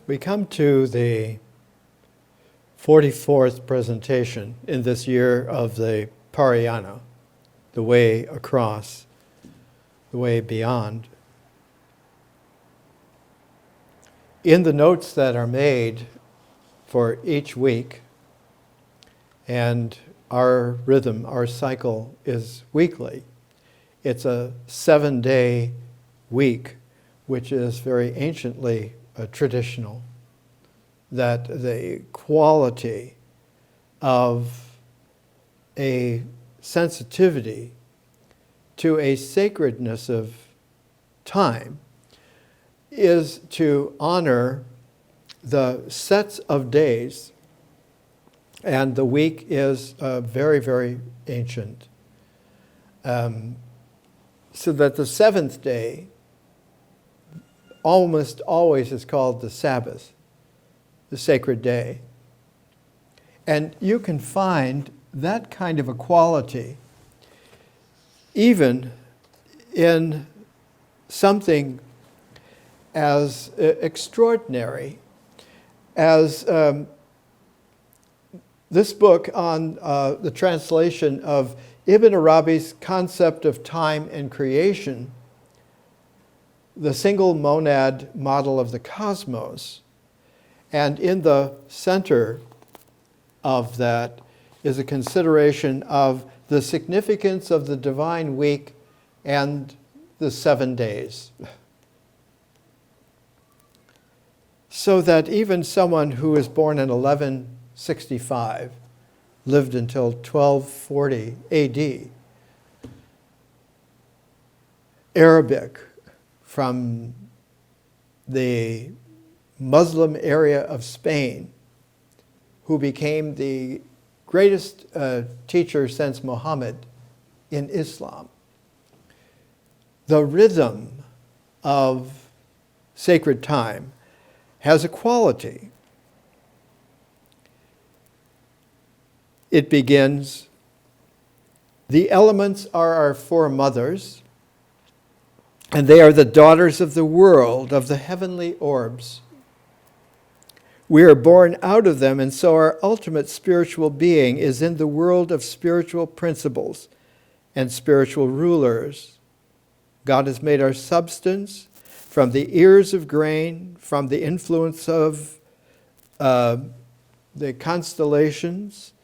We come to the 44th presentation in this year of the Parayana, the way across, the way beyond. In the notes that are made for each week, and our rhythm, our cycle is weekly. It's a 7-day week, which is very anciently traditional, that the quality of a sensitivity to a sacredness of time is to honor the sets of days, and the week is very, very ancient. So that the seventh day almost always is called the Sabbath, the sacred day. And you can find that kind of a quality even in something as extraordinary as this book on the translation of Ibn Arabi's concept of time and creation, the single monad model of the cosmos. And in the center of that is a consideration of the significance of the divine week and the 7 days. So that even someone who was born in 1165 lived until 1240 AD, Arabic from the Muslim area of Spain, who became the greatest teacher since Muhammad in Islam. The rhythm of sacred time has a quality. It begins, the elements are our four mothers, and they are the daughters of the world, of the heavenly orbs. We are born out of them, and so our ultimate spiritual being is in the world of spiritual principles and spiritual rulers. God has made our substance from the ears of grain, from the influence of the constellations,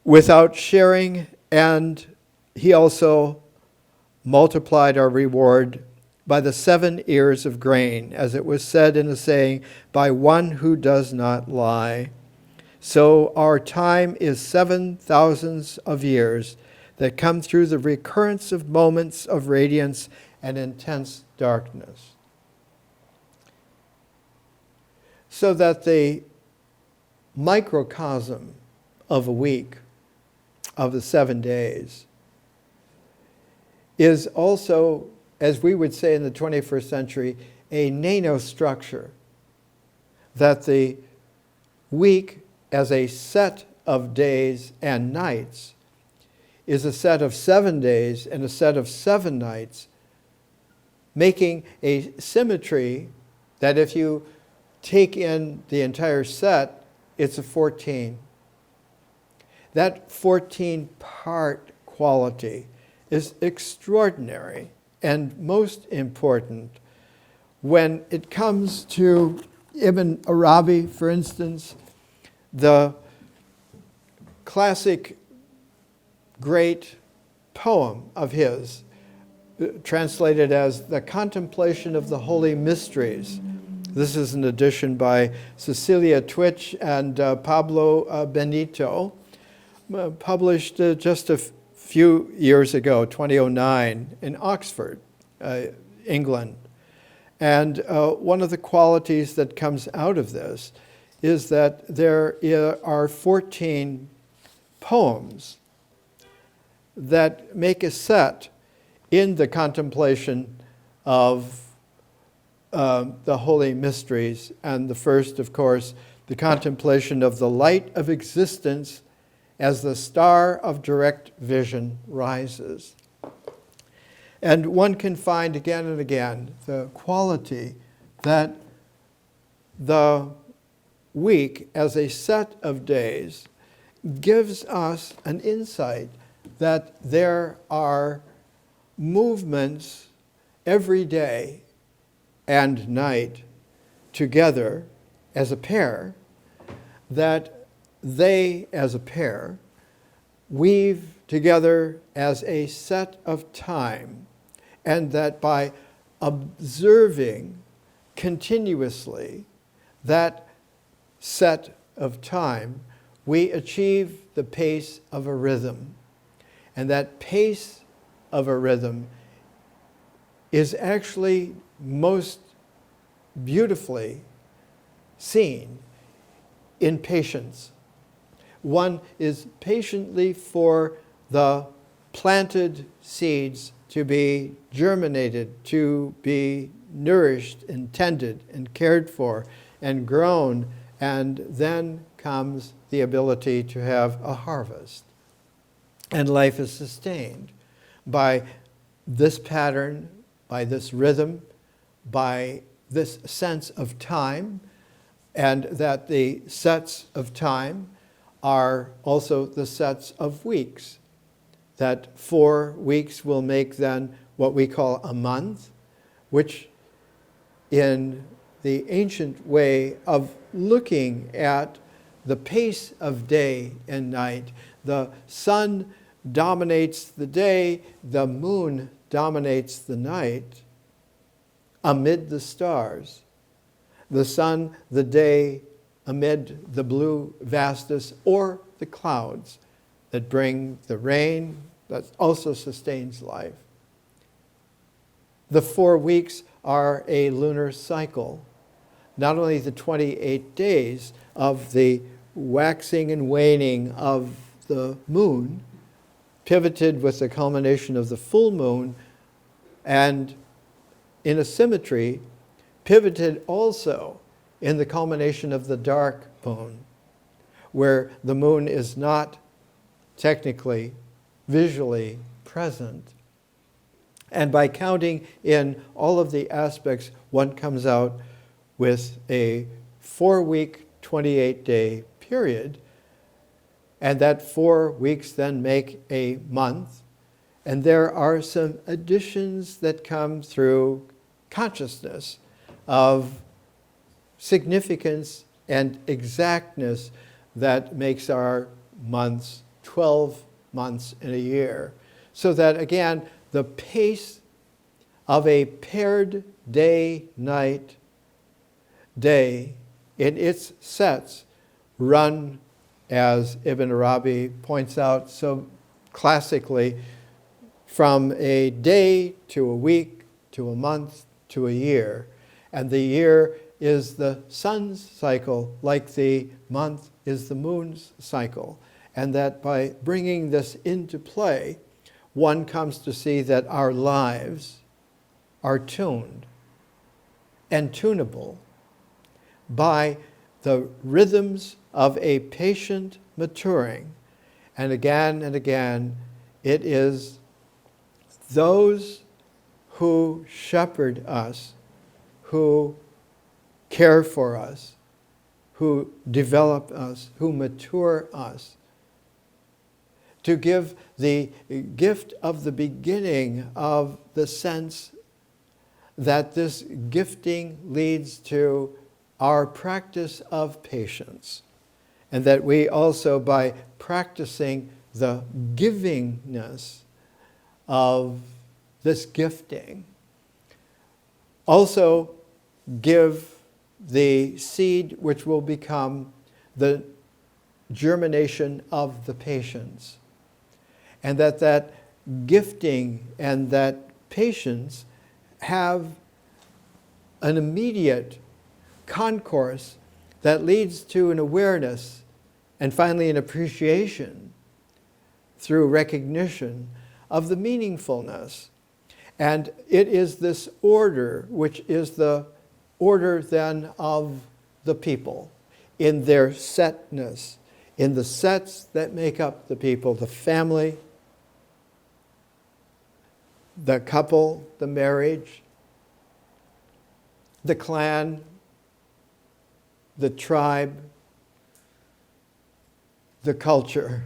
without sharing, and he also multiplied our reward by the 7 ears of grain, as it was said in the saying, by one who does not lie. So our time is 7,000 of years that come through the recurrence of moments of radiance and intense darkness. So that the microcosm of a week, of the 7 days, is also, as we would say in the 21st century, a nanostructure. That the week as a set of days and nights is a set of 7 days and a set of 7 nights, making a symmetry that if you take in the entire set, it's a 14. That 14-part quality is extraordinary and most important when it comes to Ibn Arabi, for instance, the classic great poem of his, translated as The Contemplation of the Holy Mysteries. This is an edition by Cecilia Twitch and Pablo Benito, published just a few years ago, 2009, in Oxford, England. And one of the qualities that comes out of this is that there are 14 poems that make a set in the contemplation of the holy mysteries. And the first, of course, the contemplation of the light of existence as the star of direct vision rises. And one can find again and again the quality that the week as a set of days gives us an insight that there are movements every day and night together as a pair, that they as a pair weave together as a set of time, and that by observing continuously that set of time, we achieve the pace of a rhythm. And that pace of a rhythm is actually most beautifully seen in patience. One is patiently for the planted seeds to be germinated, to be nourished and tended and cared for and grown, and then comes the ability to have a harvest. And life is sustained by this pattern, by this rhythm, by this sense of time, and that the sets of time are also the sets of weeks. That 4 weeks will make then what we call a month, which in the ancient way of looking at the pace of day and night, the sun dominates the day, the moon dominates the night amid the stars. The sun, the day, amid the blue vastus or the clouds that bring the rain that also sustains life. The 4 weeks are a lunar cycle, not only the 28 days of the waxing and waning of the moon, pivoted with the culmination of the full moon, and in a symmetry, pivoted also in the culmination of the dark moon, where the moon is not technically, visually present. And by counting in all of the aspects, one comes out with a 4-week, 28-day period. And that 4 weeks then make a month. And there are some additions that come through consciousness of significance and exactness that makes our months 12 months in a year. So that, again, the pace of a paired day-night day in its sets run, as Ibn Arabi points out so classically, from a day to a week to a month to a year. And the year is the sun's cycle, like the month is the moon's cycle. And that by bringing this into play, one comes to see that our lives are tuned and tunable by the rhythms of a patient maturing. And again, it is those who shepherd us, who care for us, who develop us, who mature us, to give the gift of the beginning of the sense that this gifting leads to our practice of patience, and that we also, by practicing the givingness of this gifting, also give the seed which will become the germination of the patience. And that gifting and that patience have an immediate concourse that leads to an awareness and finally an appreciation through recognition of the meaningfulness. And it is this order which is the order then of the people in their setness, in the sets that make up the people, the family, the couple, the marriage, the clan, the tribe, the culture.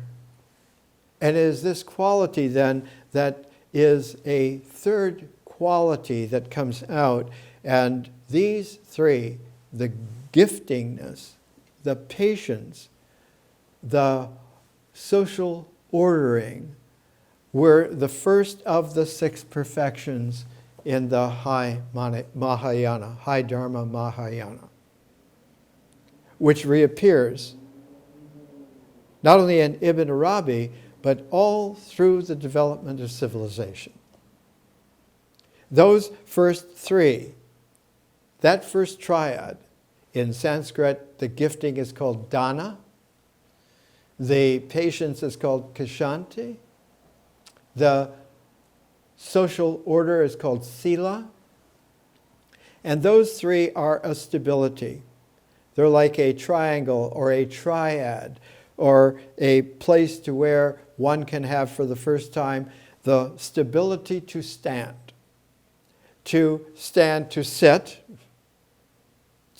And it is this quality then that is a third quality that comes out. And these three, the giftingness, the patience, the social ordering, were the first of the 6 perfections in the High Mahayana, High Dharma Mahayana, which reappears not only in Ibn Arabi, but all through the development of civilization. Those first 3, that first triad, in Sanskrit, the gifting is called dana, the patience is called kshanti, the social order is called sila, and those 3 are a stability. They're like a triangle or a triad, or a place to where one can have for the first time the stability to stand, to sit,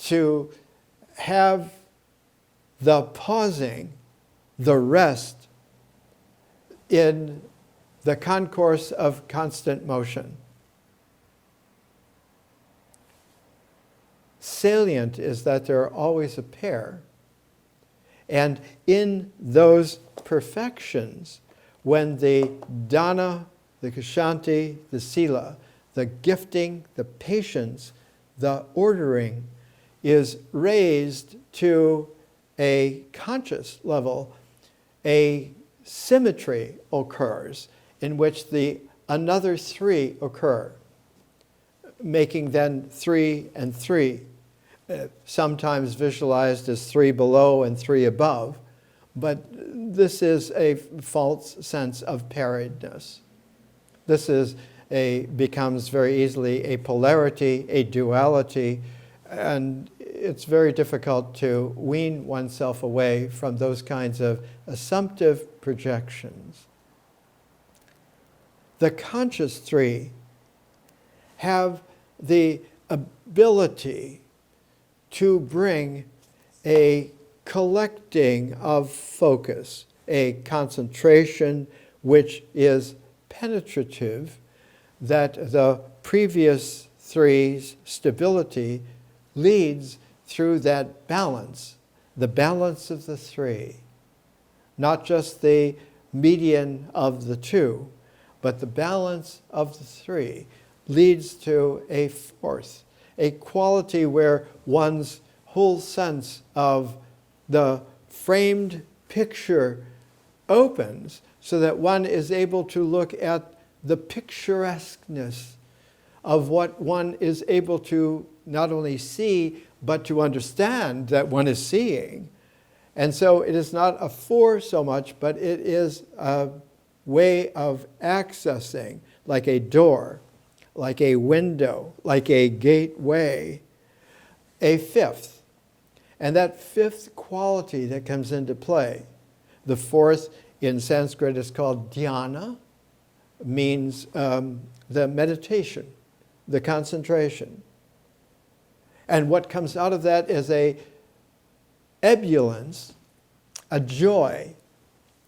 to have the pausing, the rest in the concourse of constant motion. Salient is that there are always a pair. And in those perfections, when the dana, the kshanti, the sila, the gifting, the patience, the ordering is raised to a conscious level, a symmetry occurs in which the another 3 occur, making then 3 and 3. Sometimes visualized as 3 below and 3 above, but this is a false sense of pairedness. This becomes very easily a polarity, a duality, and it's very difficult to wean oneself away from those kinds of assumptive projections. The conscious 3 have the ability to bring a collecting of focus, a concentration which is penetrative, that the previous 3's stability leads through that balance, the balance of the 3, not just the median of the 2, but the balance of the 3 leads to a 4th, a quality where one's whole sense of the framed picture opens so that one is able to look at the picturesqueness of what one is able to not only see, but to understand that one is seeing. And so it is not a 4 so much, but it is a way of accessing, like a door, like a window, like a gateway, a 5th. And that 5th quality that comes into play, the 4th in Sanskrit is called dhyana, means the meditation, the concentration. And what comes out of that is a ebullience, a joy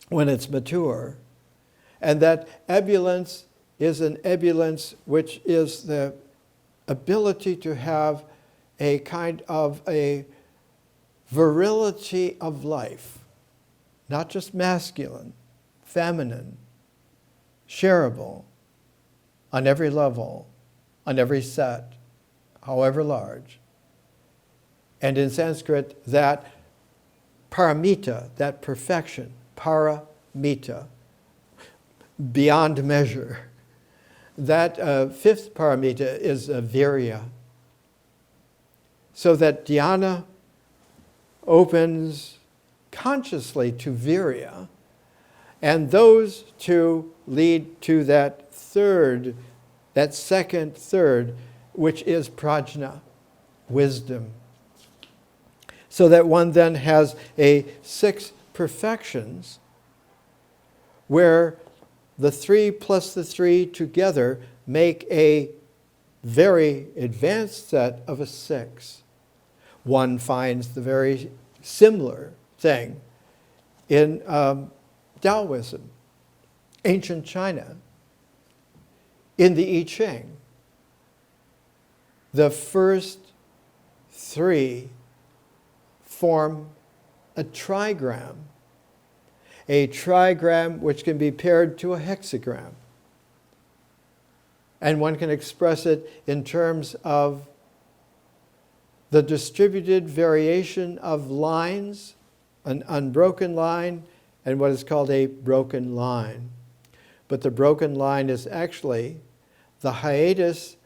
when it's mature. And that ebullience is an ebullience which is the ability to have a kind of a virility of life, not just masculine, feminine, shareable, on every level, on every set, however large. And in Sanskrit, that paramita, that perfection, paramita, beyond measure, that 5th paramita is virya. So that dhyana opens consciously to virya, and those 2 lead to that 3rd, that 2nd 3rd, which is prajna, wisdom. So that one then has a 6 perfections where the 3 plus the 3 together make a very advanced set of a 6, One finds the very similar thing in Taoism, ancient China, in the I Ching. The first three form a trigram which can be paired to a hexagram. And one can express it in terms of the distributed variation of lines, an unbroken line, and what is called a broken line. But the broken line is actually the hiatus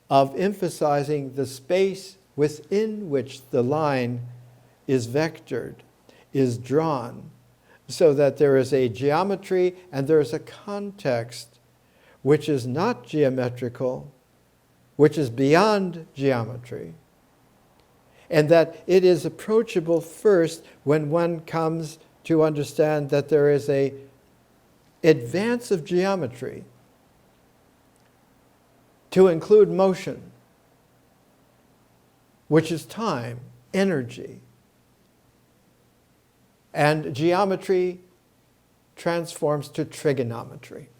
of emphasizing the space within which the line is vectored, is drawn, so that there is a geometry and there is a context which is not geometrical, which is beyond geometry, and that it is approachable first when one comes to understand that there is an advance of geometry to include motion, which is time, energy. And geometry transforms to trigonometry.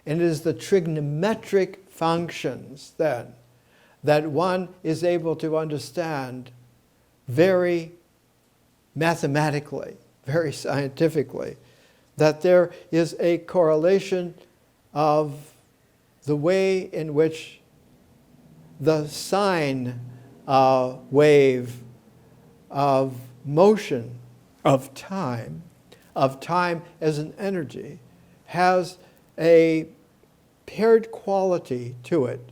And it is the trigonometric functions then that one is able to understand very mathematically, very scientifically, that there is a correlation of the way in which the sine wave of motion, of time as an energy, has a paired quality to it,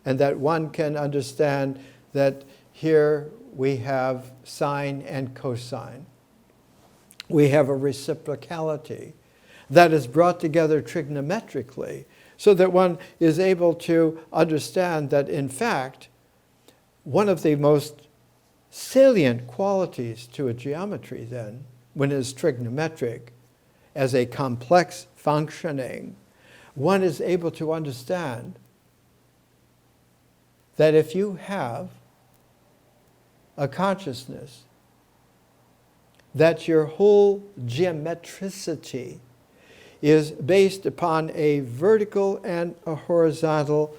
and that one can understand that here we have sine and cosine. We have a reciprocality that is brought together trigonometrically, so that one is able to understand that, in fact, one of the most salient qualities to a geometry then, when it is trigonometric, as a complex functioning, one is able to understand that if you have a consciousness that your whole geometricity is based upon a vertical and a horizontal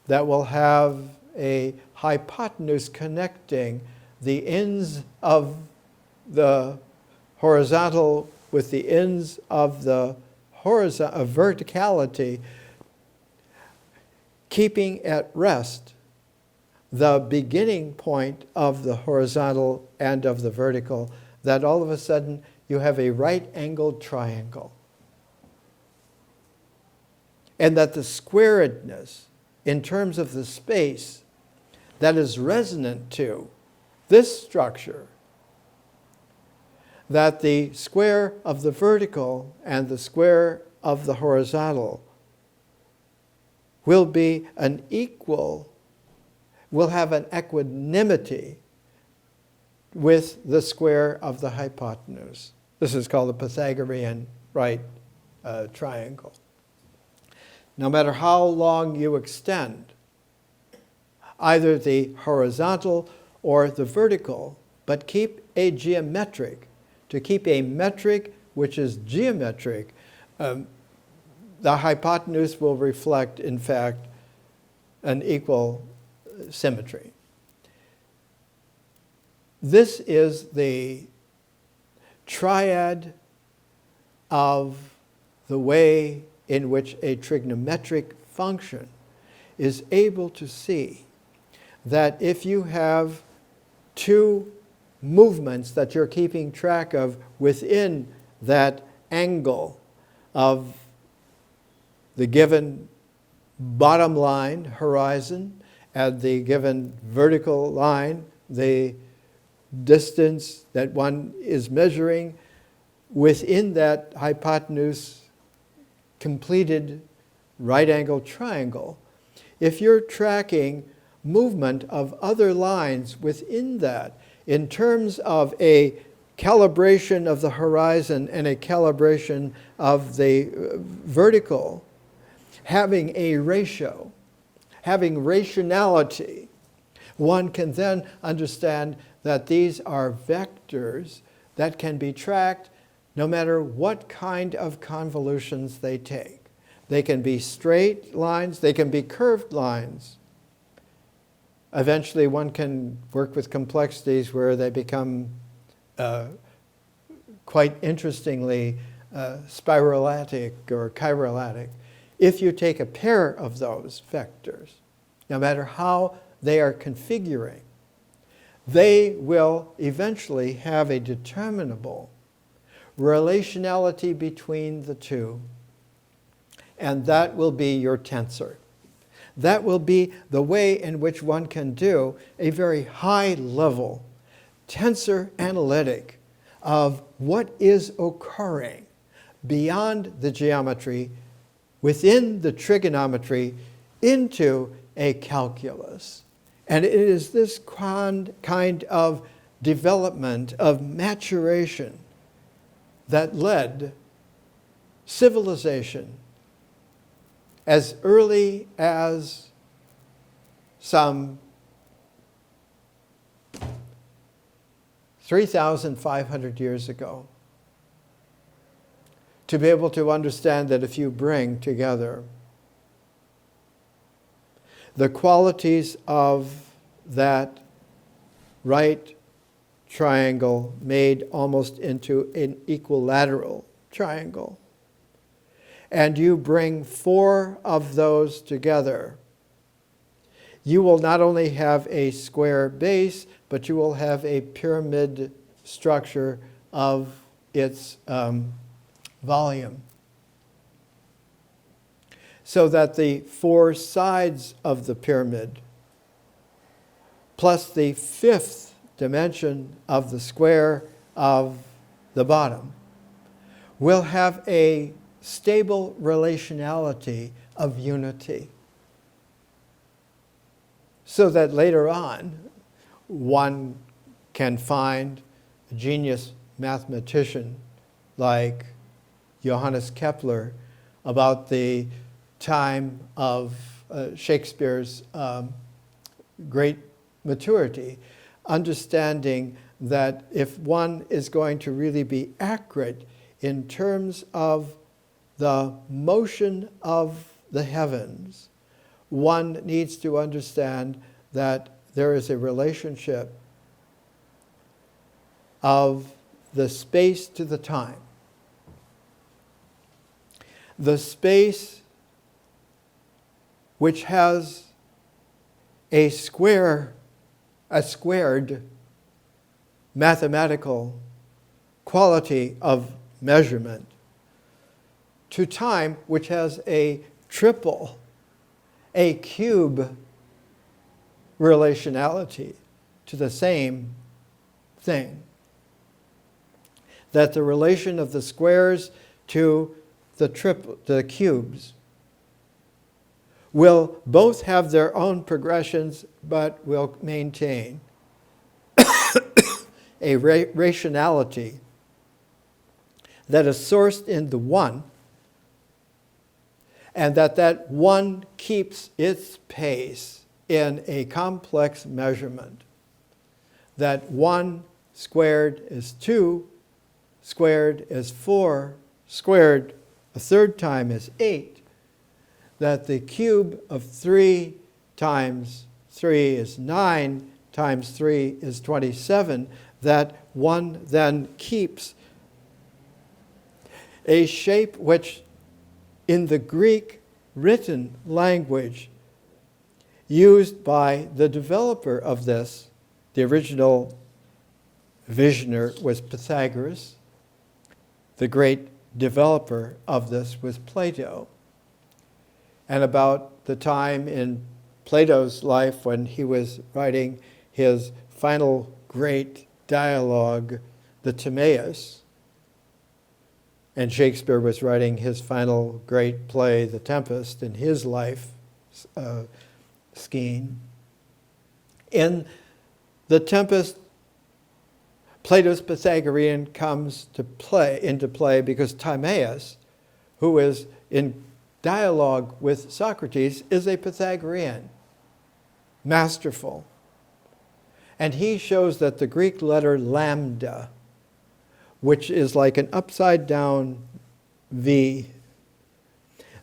that will have a hypotenuse connecting the ends of the horizontal with the ends of the verticality, keeping at rest the beginning point of the horizontal and of the vertical, that all of a sudden you have a right-angled triangle. And that the squaredness, in terms of the space that is resonant to this structure, that the square of the vertical and the square of the horizontal will be an equal, will have an equanimity with the square of the hypotenuse. This is called the Pythagorean right triangle. No matter how long you extend either the horizontal or the vertical, but keep a geometric, to keep a metric which is geometric, the hypotenuse will reflect, in fact, an equal symmetry. This is the triad of the way in which a trigonometric function is able to see that if you have two movements that you're keeping track of within that angle of the given bottom line, horizon, and the given vertical line, the distance that one is measuring within that hypotenuse completed right-angled triangle, if you're tracking movement of other lines within that in terms of a calibration of the horizon and a calibration of the vertical, having a ratio, having rationality, one can then understand that these are vectors that can be tracked no matter what kind of convolutions they take. They can be straight lines, they can be curved lines. Eventually one can work with complexities where they become quite interestingly spiralatic or chirollatic. If you take a pair of those vectors, no matter how they are configuring, they will eventually have a determinable relationality between the two, and that will be your tensor. That will be the way in which one can do a very high-level tensor analytic of what is occurring beyond the geometry, within the trigonometry, into a calculus. And it is this kind of development, of maturation, that led civilization as early as some 3,500 years ago to be able to understand that if you bring together the qualities of that right triangle made almost into an equilateral triangle, and you bring 4 of those together, you will not only have a square base, but you will have a pyramid structure of its volume. So that the 4 sides of the pyramid, plus the 5th dimension of the square of the bottom, will have a stable relationality of unity. So that later on, one can find a genius mathematician like Johannes Kepler about the time of Shakespeare's great maturity, understanding that if one is going to really be accurate in terms of the motion of the heavens, one needs to understand that there is a relationship of the space to the time. The space which has a squared mathematical quality of measurement, to time which has a triple, a cube relationality to the same thing. That the relation of the squares to the cubes will both have their own progressions, but will maintain a rationality that is sourced in the one, and that one keeps its pace in a complex measurement. That 1 squared is 2, squared is 4, squared a third time is 8, that the cube of 3 times 3 is 9, times 3 is 27, that one then keeps a shape which in the Greek written language used by the developer of this, the original visioner was Pythagoras. The great developer of this was Plato. And about the time in Plato's life when he was writing his final great dialogue, the Timaeus, and Shakespeare was writing his final great play, The Tempest, in his life scheme. In The Tempest, Plato's Pythagorean comes into play because Timaeus, who is in dialogue with Socrates, is a Pythagorean, masterful, And he shows that the Greek letter lambda, which is like an upside down V,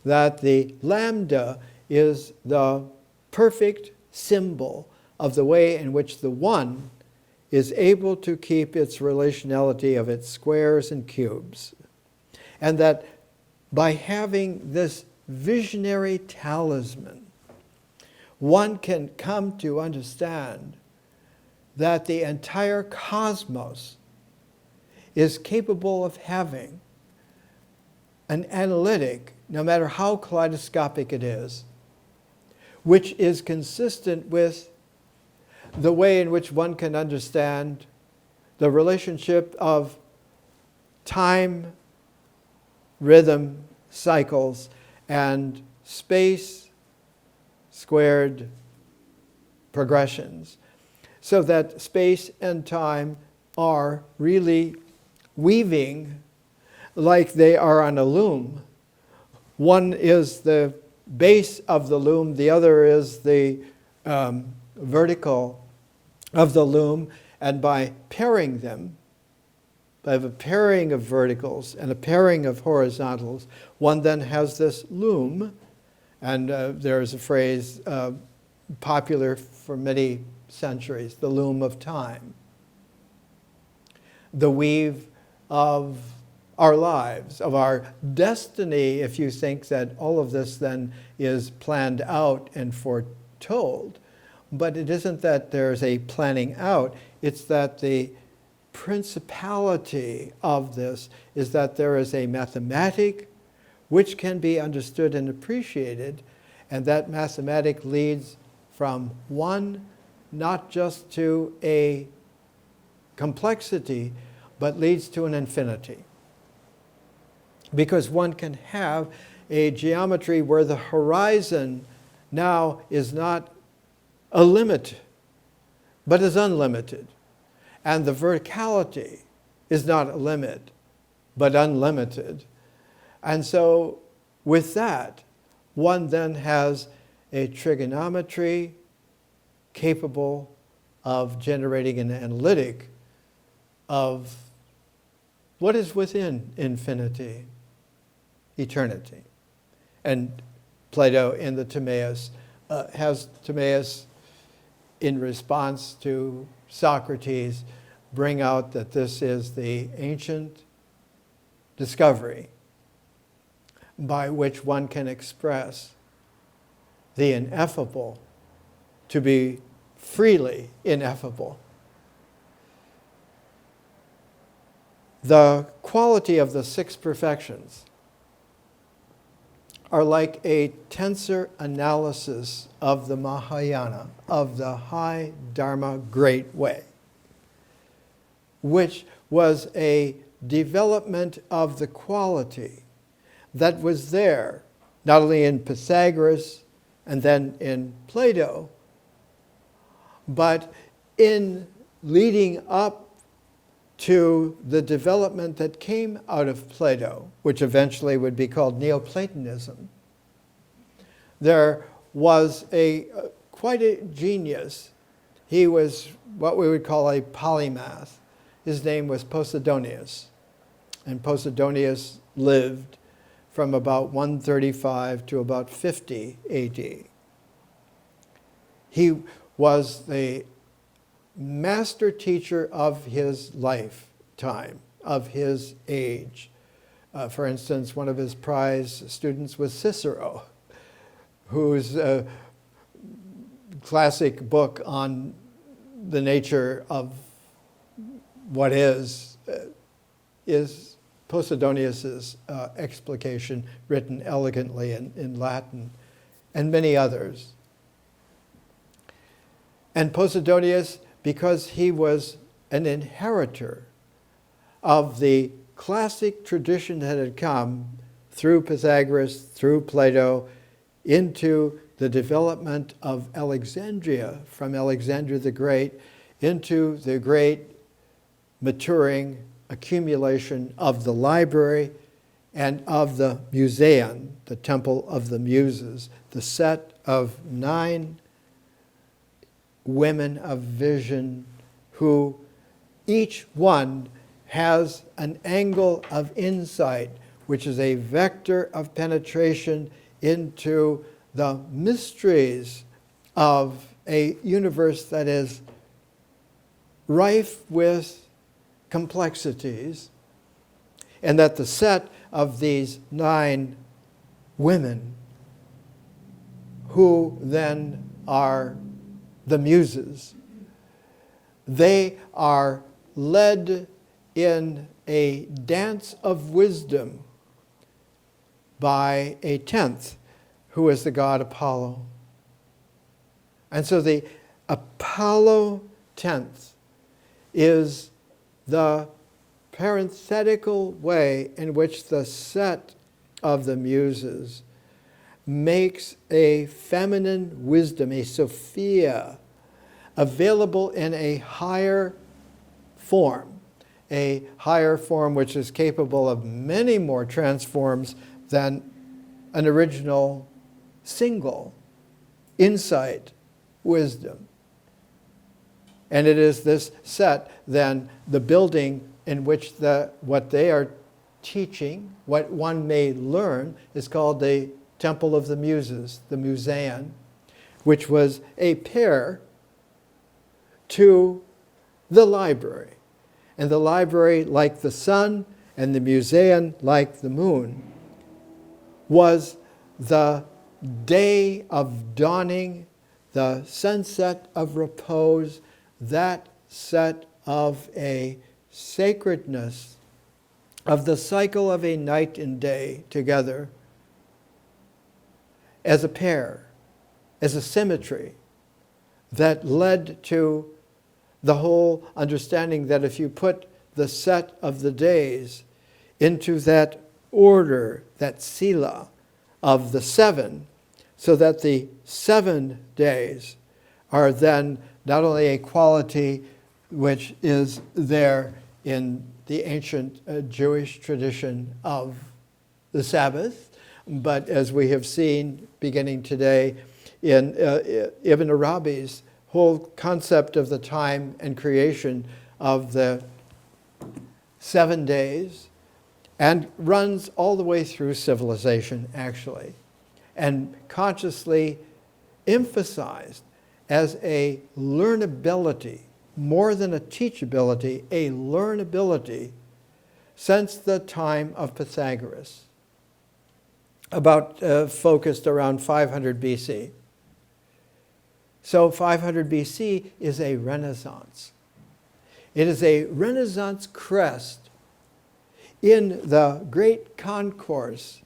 that the lambda is the perfect symbol of the way in which the one is able to keep its relationality of its squares and cubes. And that by having this visionary talisman, one can come to understand that the entire cosmos is capable of having an analytic, no matter how kaleidoscopic it is, which is consistent with the way in which one can understand the relationship of time, rhythm, cycles, and space squared progressions, so that space and time are really weaving like they are on a loom. One is the base of the loom, the other is the vertical of the loom, and by pairing them, by a pairing of verticals and a pairing of horizontals, one then has this loom, and there is a phrase popular for many centuries, the loom of time, the weave of our lives, of our destiny, if you think that all of this then is planned out and foretold. But it isn't that there's a planning out, it's that the principality of this is that there is a mathematic which can be understood and appreciated, and that mathematic leads from one not just to a complexity, but leads to an infinity. Because one can have a geometry where the horizon now is not a limit, but is unlimited. And the verticality is not a limit, but unlimited. And so with that, one then has a trigonometry capable of generating an analytic of what is within infinity, eternity. And Plato in the Timaeus has Timaeus, in response to Socrates, bring out that this is the ancient discovery by which one can express the ineffable to be freely ineffable. The quality of the six perfections are like a tensor analysis of the Mahayana, of the high Dharma great way, which was a development of the quality that was there, not only in Pythagoras and then in Plato, but in leading up to the development that came out of Plato, which eventually would be called Neoplatonism. There was quite a genius. He was what we would call a polymath. His name was Posidonius. And Posidonius lived from about 135 to about 50 AD. He was the master teacher of his lifetime, of his age. For instance, one of his prize students was Cicero, whose classic book on the nature of what is Posidonius's explication, written elegantly in Latin, and many others. And Posidonius, because he was an inheritor of the classic tradition that had come through Pythagoras, through Plato, into the development of Alexandria, from Alexander the Great, into the great maturing accumulation of the library and of the museum, the Temple of the Muses, the set of 9 women of vision who each one has an angle of insight, which is a vector of penetration into the mysteries of a universe that is rife with complexities, and that the set of these 9 women, who then are the Muses, they are led in a dance of wisdom by a 10th, who is the god Apollo. And so the Apollo 10th is the parenthetical way in which the set of the Muses makes a feminine wisdom, a Sophia, available in a higher form which is capable of many more transforms than an original single insight wisdom. And it is this set, then, the building in which what they are teaching, what one may learn, is called the Temple of the Muses, the Museum, which was a pair to the library. And the library, like the sun, and the museum, like the moon, was the day of dawning, the sunset of repose, that set of a sacredness of the cycle of a night and day together as a pair, as a symmetry that led to the whole understanding that if you put the set of the days into that order, that sila of the 7, so that the 7 days are then not only a quality which is there in the ancient Jewish tradition of the Sabbath, but as we have seen beginning today in Ibn Arabi's whole concept of the time and creation of the 7 days, and runs all the way through civilization, actually, and consciously emphasized as a learnability, more than a teachability, a learnability, since the time of Pythagoras, about focused around 500 BC. So 500 BC is a Renaissance. It is a Renaissance crest in the great concourse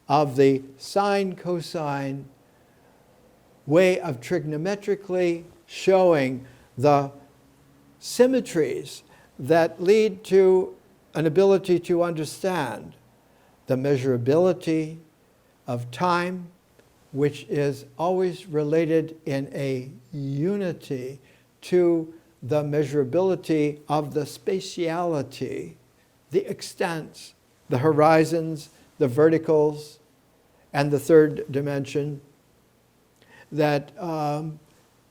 of the sine-cosine way of trigonometrically showing the symmetries that lead to an ability to understand the measurability of time, which is always related in a unity to the measurability of the spatiality, the extents, the horizons, the verticals, and the third dimension, that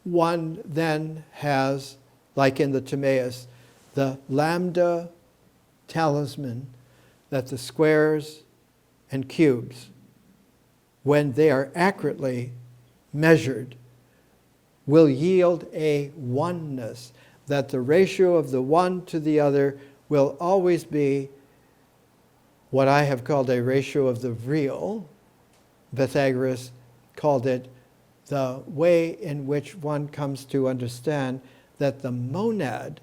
one then has, like in the Timaeus, the lambda talisman, that the squares and cubes, when they are accurately measured, will yield a oneness, that the ratio of the one to the other will always be what I have called a ratio of the real. Pythagoras called it the way in which one comes to understand that the monad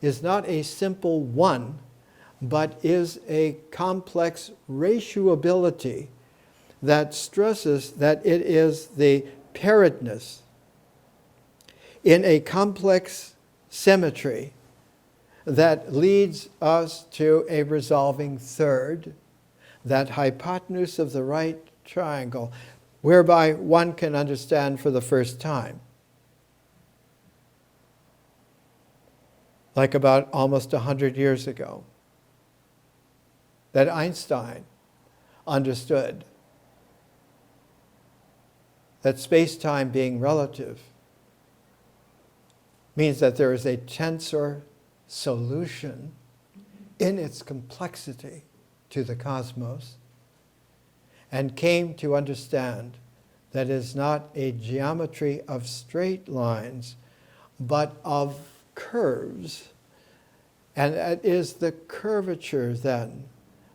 is not a simple one, but is a complex ratioability that stresses that it is the pairedness in a complex symmetry that leads us to a resolving third, that hypotenuse of the right triangle, whereby one can understand for the first time, like about almost 100 years ago, that Einstein understood that space-time being relative means that there is a tensor solution in its complexity to the cosmos, and came to understand that it is not a geometry of straight lines, but of curves. And it is the curvature then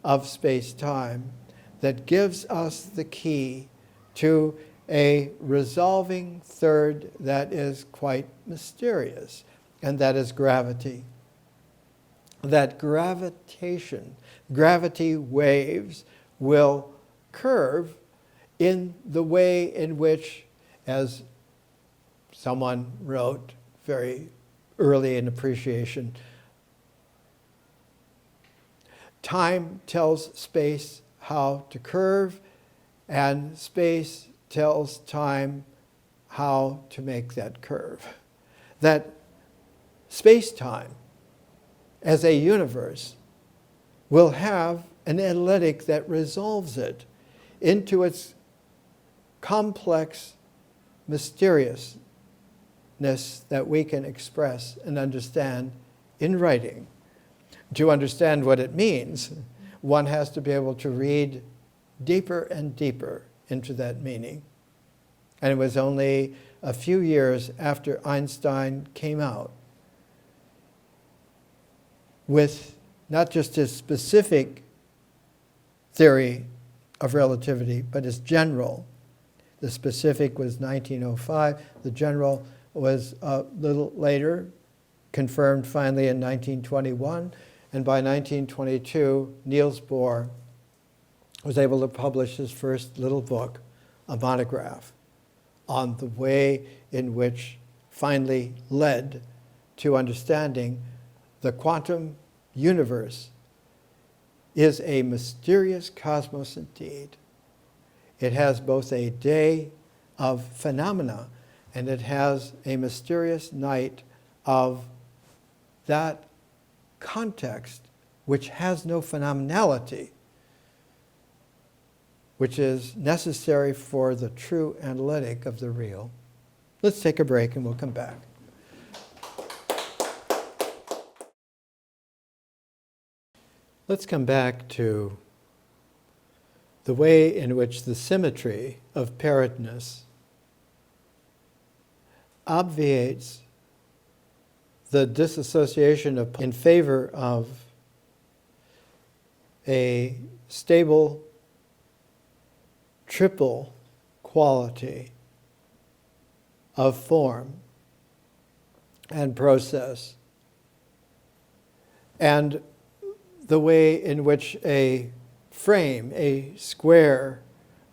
of space-time that gives us the key to a resolving third that is quite mysterious, and that is gravity. That gravitation, gravity waves will curve in the way in which, as someone wrote very early in appreciation, time tells space how to curve, and space tells time how to make that curve. That space-time, as a universe, will have an analytic that resolves it into its complex mysteriousness that we can express and understand in writing. To understand what it means, one has to be able to read deeper and deeper into that meaning. And it was only a few years after Einstein came out with not just his specific theory of relativity, but his general. The specific was 1905. The general was a little later, confirmed finally in 1921. And by 1922, Niels Bohr was able to publish his first little book, a monograph, on the way in which finally led to understanding the quantum universe is a mysterious cosmos indeed. It has both a day of phenomena and it has a mysterious night of that context which has no phenomenality, which is necessary for the true analytic of the real. Let's take a break and we'll come back. Let's come back to the way in which the symmetry of pairedness obviates the disassociation in favor of a stable triple quality of form and process, and the way in which a frame, a square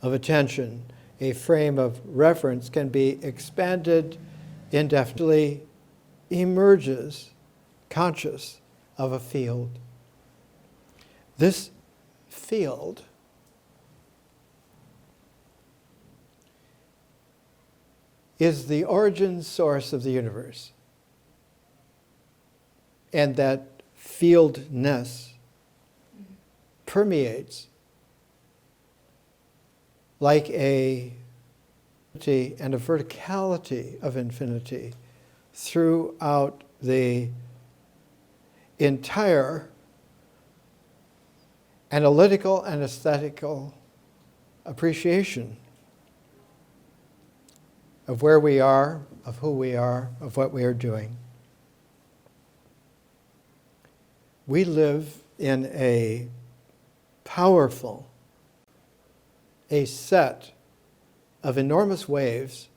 of attention, a frame of reference can be expanded indefinitely, emerges conscious of a field. This field is the origin source of the universe. And that fieldness permeates like a and a verticality of infinity throughout the entire analytical and aesthetical appreciation of where we are, of who we are, of what we are doing. We live in a powerful, a set of enormous waves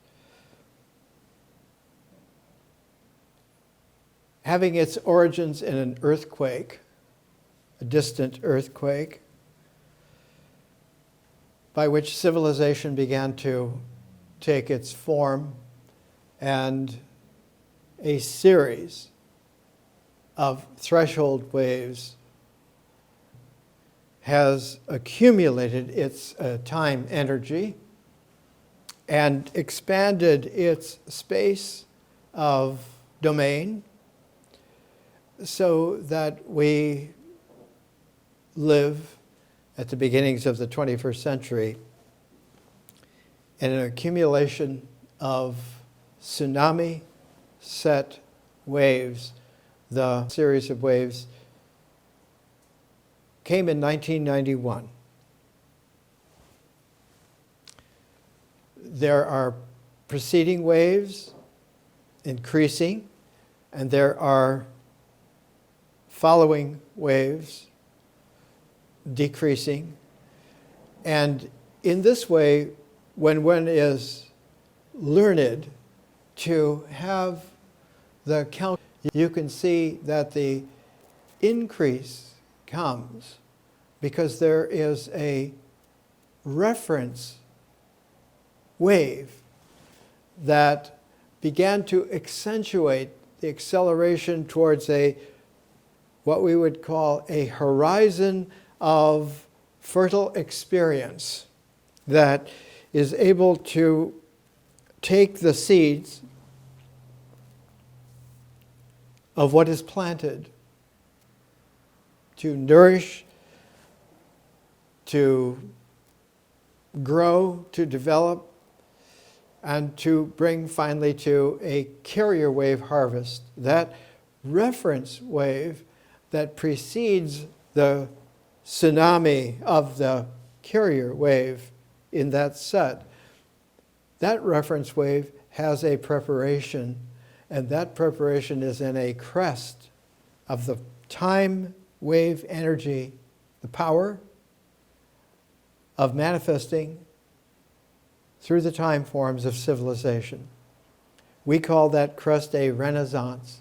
having its origins in an earthquake, a distant earthquake, by which civilization began to take its form, and a series of threshold waves has accumulated its time energy and expanded its space of domain so that we live at the beginnings of the 21st century in an accumulation of tsunami set waves, the series of waves, came in 1991. There are preceding waves increasing, and there are following waves decreasing. And in this way, when one is learned to have the count, you can see that the increase comes because there is a reference wave that began to accentuate the acceleration towards what we would call a horizon of fertile experience that is able to take the seeds of what is planted to nourish, to grow, to develop, and to bring finally to a carrier wave harvest. That reference wave that precedes the tsunami of the carrier wave in that set, that reference wave has a preparation, and that preparation is in a crest of the time wave energy, the power of manifesting through the time forms of civilization. We call that crest a renaissance.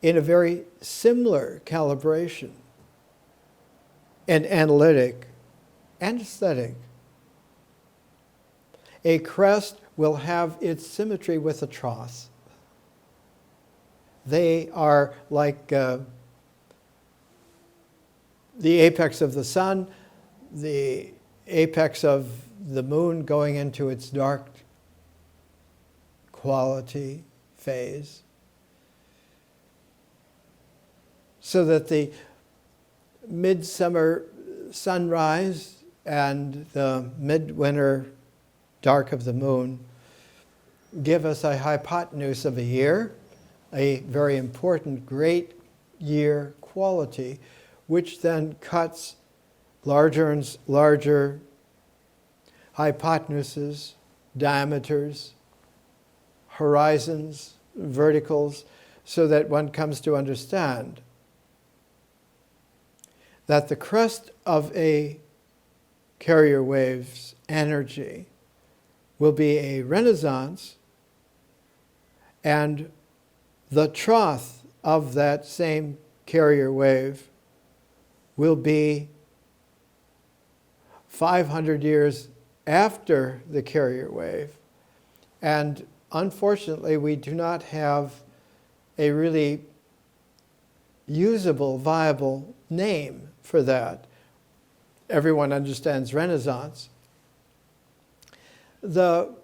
In a very similar calibration and analytic and aesthetic, a crest will have its symmetry with a trough. They are like the apex of the sun, the apex of the moon going into its dark quality phase. So that the midsummer sunrise and the midwinter dark of the moon give us a hypotenuse of a year, a very important great year quality, which then cuts larger and larger hypotenuses, diameters, horizons, verticals, so that one comes to understand that the crest of a carrier wave's energy will be a renaissance, and the trough of that same carrier wave will be 500 years after the carrier wave. And unfortunately, we do not have a really usable, viable name for that. Everyone understands Renaissance. The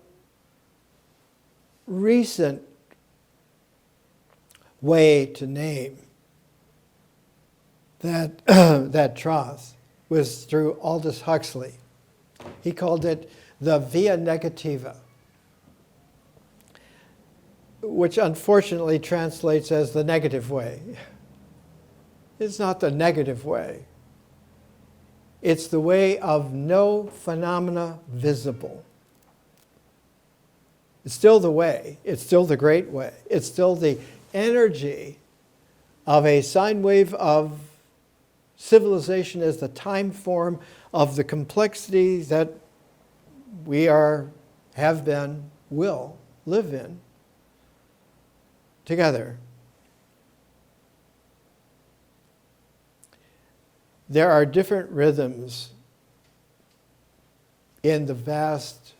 recent way to name that, that trough was through Aldous Huxley. He called it the via negativa, which unfortunately translates as the negative way. It's not the negative way. It's the way of no phenomena visible. It's still the way. It's still the great way. It's still the energy of a sine wave of civilization as the time form of the complexity that we are, have been, will live in together. There are different rhythms in the vast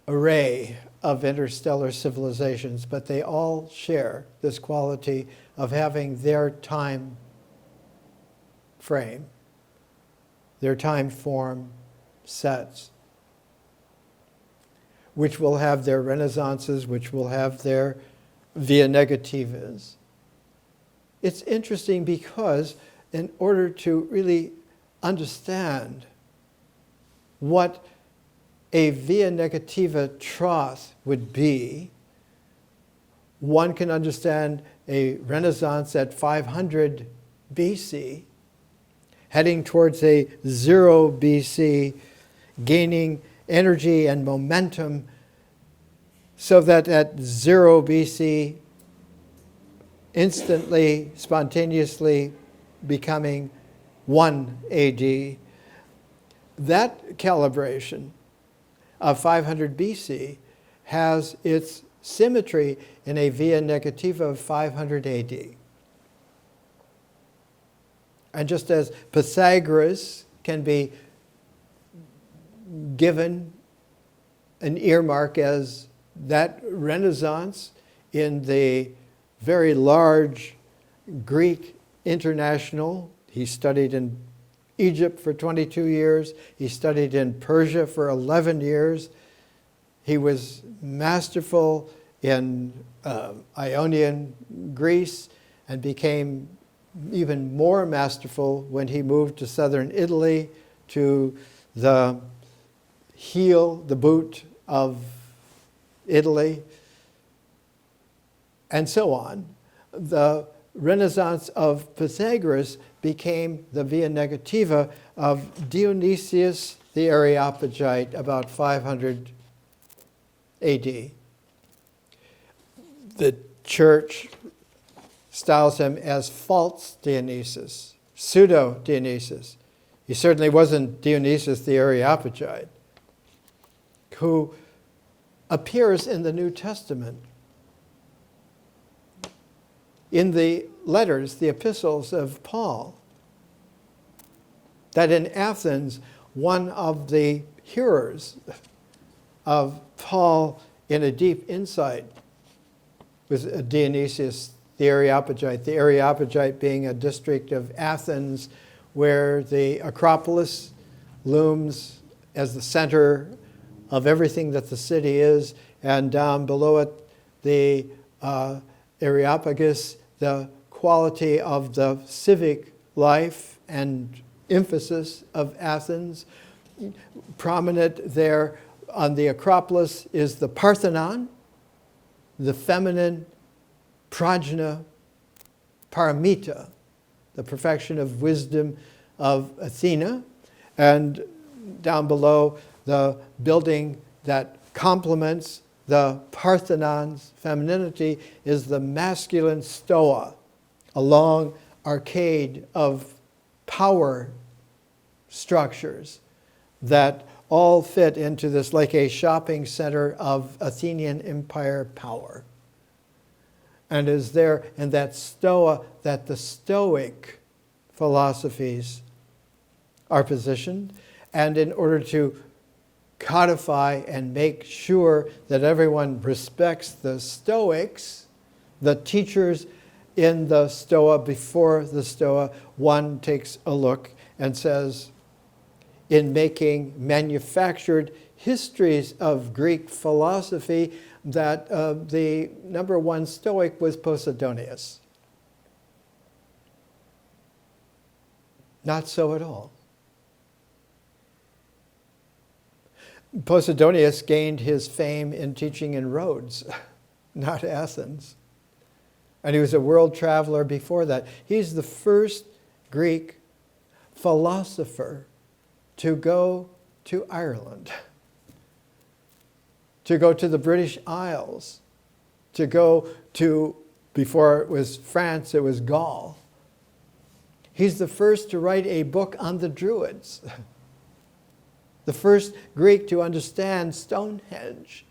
array of interstellar civilizations, but they all share this quality of having their time frame, their time form sets, which will have their renaissances, which will have their via negativas. It's interesting because in order to really understand what a via negativa troth would be, one can understand a Renaissance at 500 BC, heading towards a 0 BC, gaining energy and momentum, so that at 0 BC, instantly, spontaneously becoming 1 AD. That calibration of 500 BC has its symmetry in a via negativa of 500 AD. And just as Pythagoras can be given an earmark as that Renaissance in the very large Greek international, he studied in Egypt for 22 years, he studied in Persia for 11 years, he was masterful in Ionian Greece and became even more masterful when he moved to southern Italy, to the heel, the boot of Italy, and so on. The Renaissance of Pythagoras became the via negativa of Dionysius the Areopagite about 500 AD. The church styles him as false Dionysus, pseudo-Dionysus. He certainly wasn't Dionysius the Areopagite, who appears in the New Testament in the letters, the epistles of Paul, that in Athens, one of the hearers of Paul in a deep insight was Dionysius the Areopagite being a district of Athens where the Acropolis looms as the center of everything that the city is, and down below it, the Areopagus, the quality of the civic life and emphasis of Athens. Prominent there on the Acropolis is the Parthenon, the feminine prajna paramita, the perfection of wisdom of Athena, and down below, the building that complements the Parthenon's femininity is the masculine stoa, a long arcade of power structures that all fit into this like a shopping center of Athenian empire power. And is there in that stoa that the Stoic philosophies are positioned, and in order to codify and make sure that everyone respects the Stoics, the teachers in the Stoa, before the Stoa, one takes a look and says, in making manufactured histories of Greek philosophy, that the number one Stoic was Posidonius. Not so at all. Posidonius gained his fame in teaching in Rhodes, not Athens. And he was a world traveler before that. He's the first Greek philosopher to go to Ireland, to go to the British Isles, to go to, before it was France, it was Gaul. He's the first to write a book on the Druids. The first Greek to understand Stonehenge.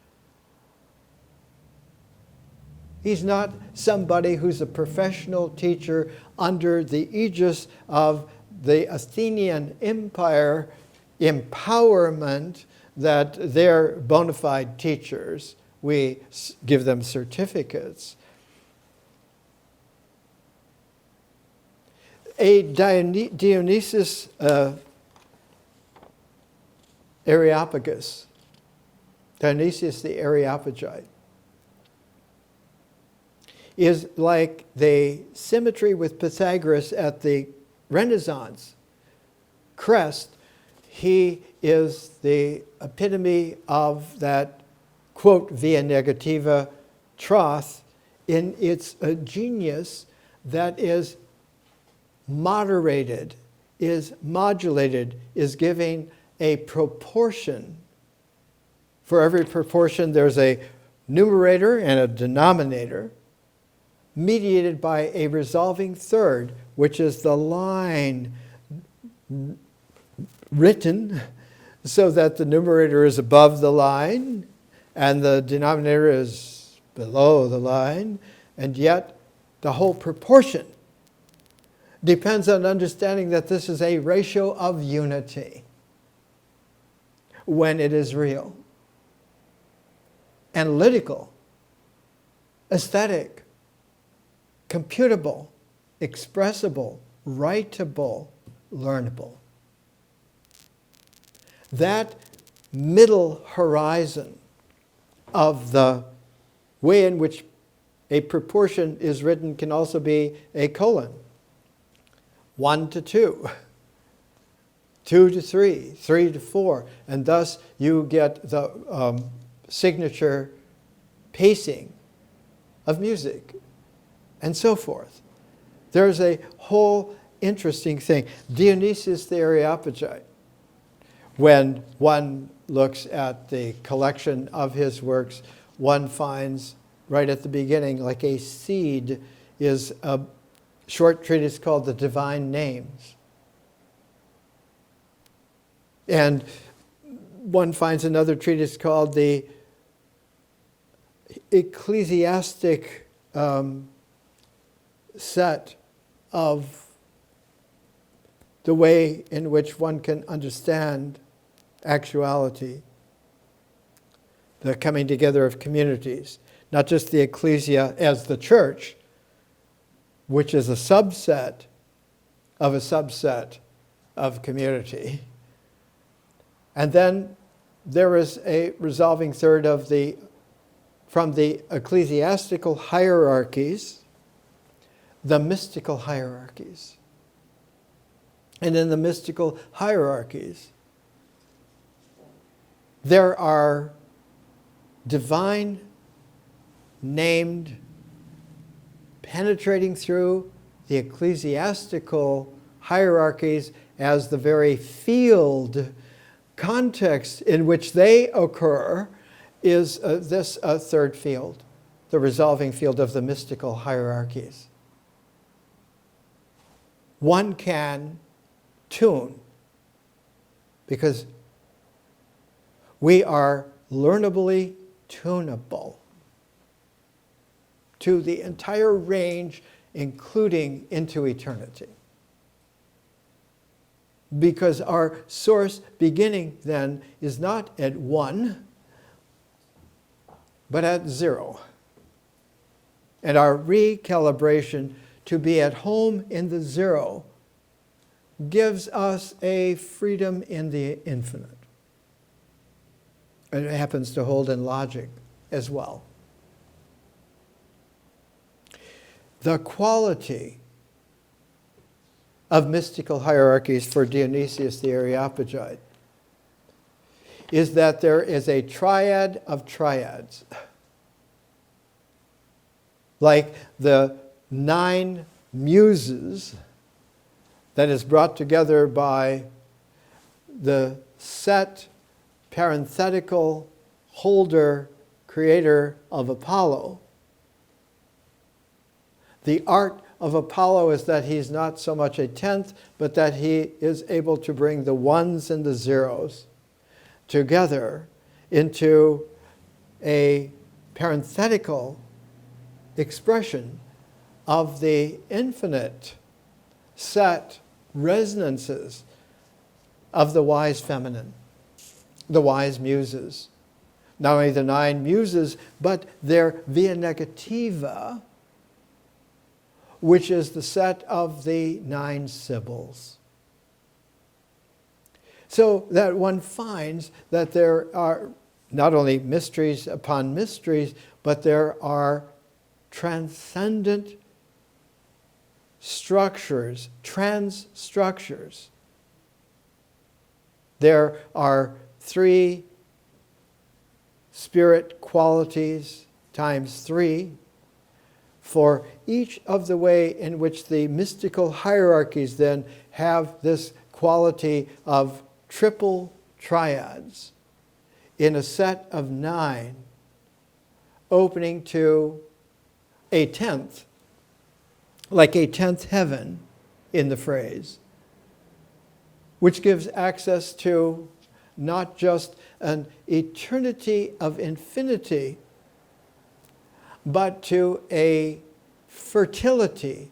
He's not somebody who's a professional teacher under the aegis of the Athenian Empire empowerment that they're bona fide teachers. We give them certificates. A Dionysius Areopagus, Dionysius the Areopagite, is like the symmetry with Pythagoras at the Renaissance crest. he is the epitome of that, quote, via negativa troth in its genius that is moderated, is modulated, is giving a proportion. For every proportion, there's a numerator and a denominator, mediated by a resolving third, which is the line written so that the numerator is above the line and the denominator is below the line, and yet the whole proportion depends on understanding that this is a ratio of unity when it is real, analytical, aesthetic, computable, expressible, writable, learnable. That middle horizon of the way in which a proportion is written can also be a colon. 1 to 2, 2 to 3, 3 to 4, and thus you get the signature pacing of music, and so forth. There's a whole interesting thing. Dionysius the Areopagite, when one looks at the collection of his works, one finds right at the beginning, like a seed, is a short treatise called The Divine Names. And one finds another treatise called the Ecclesiastic set of the way in which one can understand actuality, the coming together of communities, not just the ecclesia as the church, which is a subset of community. And then there is a resolving third from the ecclesiastical hierarchies, the mystical hierarchies. And in the mystical hierarchies, there are divine named, penetrating through the ecclesiastical hierarchies as the very field context in which they occur is this third field, the resolving field of the mystical hierarchies. One can tune, because we are learnably tunable to the entire range, including into eternity. Because our source beginning then is not at 1, but at 0. And our recalibration to be at home in the 0 gives us a freedom in the infinite. And it happens to hold in logic as well. The quality of mystical hierarchies for Dionysius the Areopagite is that there is a triad of triads. Like the 9 Muses that is brought together by the set, parenthetical, holder, creator of Apollo. The art of Apollo is that he's not so much a 10th, but that he is able to bring the 1s and the 0s together into a parenthetical expression of the infinite set resonances of the wise feminine, the wise muses. Not only the 9 muses, but their via negativa, which is the set of the 9 sibyls. So that one finds that there are not only mysteries upon mysteries, but there are transcendent structures, trans structures, There are 3 spirit qualities times 3 for each of the way in which the mystical hierarchies then have this quality of triple triads in a set of 9, opening to a 10th, like a 10th heaven in the phrase, which gives access to not just an eternity of infinity, but to a fertility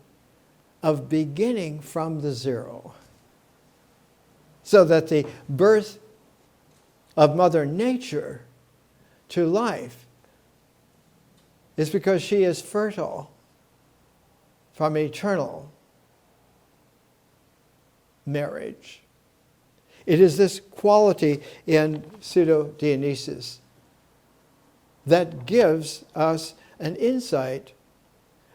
of beginning from the zero. So that the birth of Mother Nature to life is because she is fertile from eternal marriage. It is this quality in Pseudo-Dionysus that gives us an insight,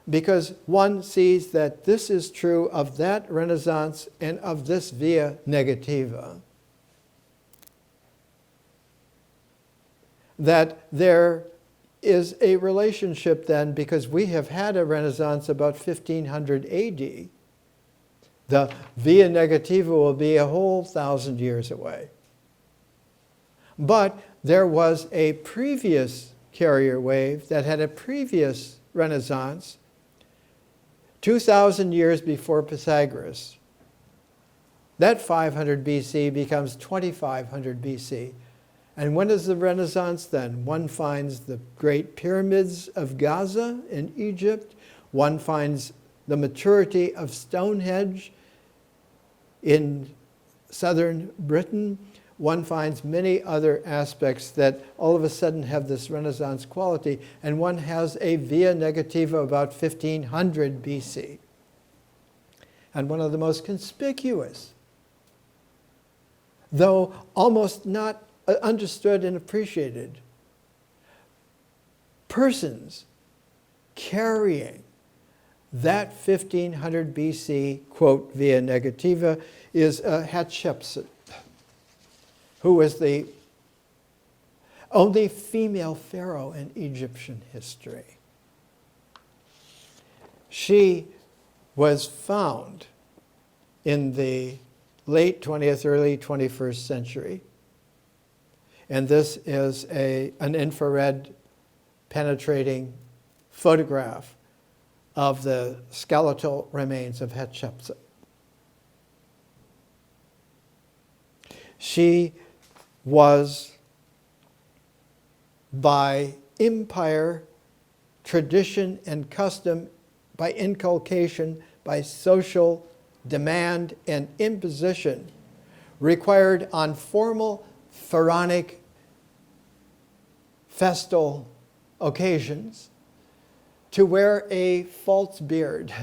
because one sees that this is true of that Renaissance and of this via negativa. That there is a relationship then, because we have had a Renaissance about 1500 AD. The via negativa will be a whole 1,000 years away. But there was a previous carrier wave that had a previous Renaissance 2,000 years before Pythagoras. That 500 BC becomes 2500 BC. And when is the Renaissance then? One finds the great pyramids of Gaza in Egypt. One finds the maturity of Stonehenge in southern Britain. One finds many other aspects that all of a sudden have this Renaissance quality, and one has a via negativa about 1500 BC. And one of the most conspicuous, though almost not understood and appreciated, persons carrying that 1500 BC, quote, via negativa, is Hatshepsut, who was the only female pharaoh in Egyptian history. She was found in the late 20th, early 21st century. And this is an infrared penetrating photograph of the skeletal remains of Hatshepsut. She was, by empire, tradition, and custom, by inculcation, by social demand and imposition, required on formal pharaonic festal occasions to wear a false beard,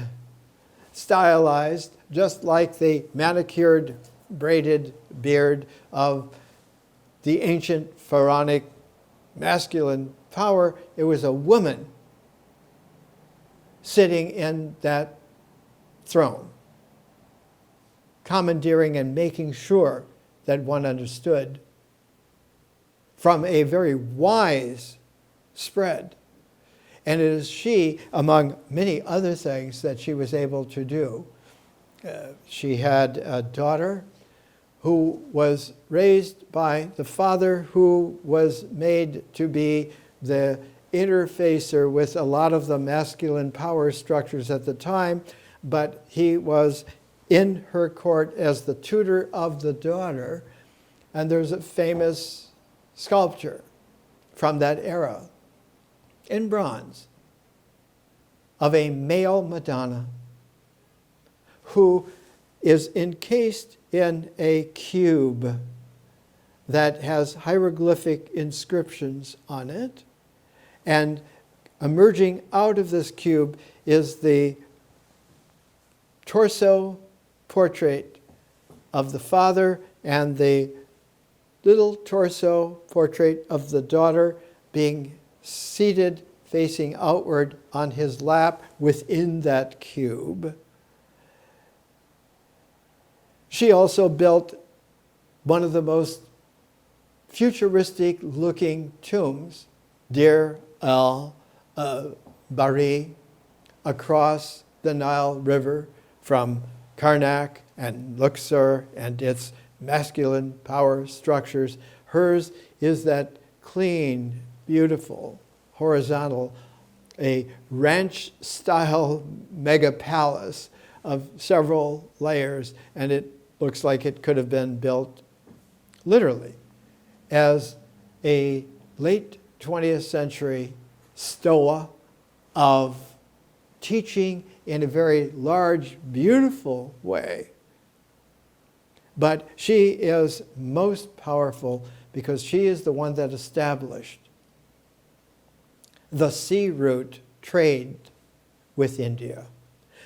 stylized just like the manicured, braided beard of the ancient pharaonic masculine power. It was a woman sitting in that throne, commandeering and making sure that one understood from a very wise spread. And it is she, among many other things, that she was able to do. She had a daughter who was raised by the father, who was made to be the interfacer with a lot of the masculine power structures at the time, but he was in her court as the tutor of the daughter. And there's a famous sculpture from that era in bronze of a male Madonna who is encased in a cube that has hieroglyphic inscriptions on it. And emerging out of this cube is the torso portrait of the father and the little torso portrait of the daughter being seated facing outward on his lap within that cube. She also built one of the most futuristic looking tombs, Deir el-Bahari, across the Nile River from Karnak and Luxor and its masculine power structures. Hers is that clean, beautiful, horizontal, a ranch-style mega palace of several layers, and it looks like it could have been built literally as a late 20th century stoa of teaching in a very large, beautiful way. But she is most powerful because she is the one that established the sea route trade with India,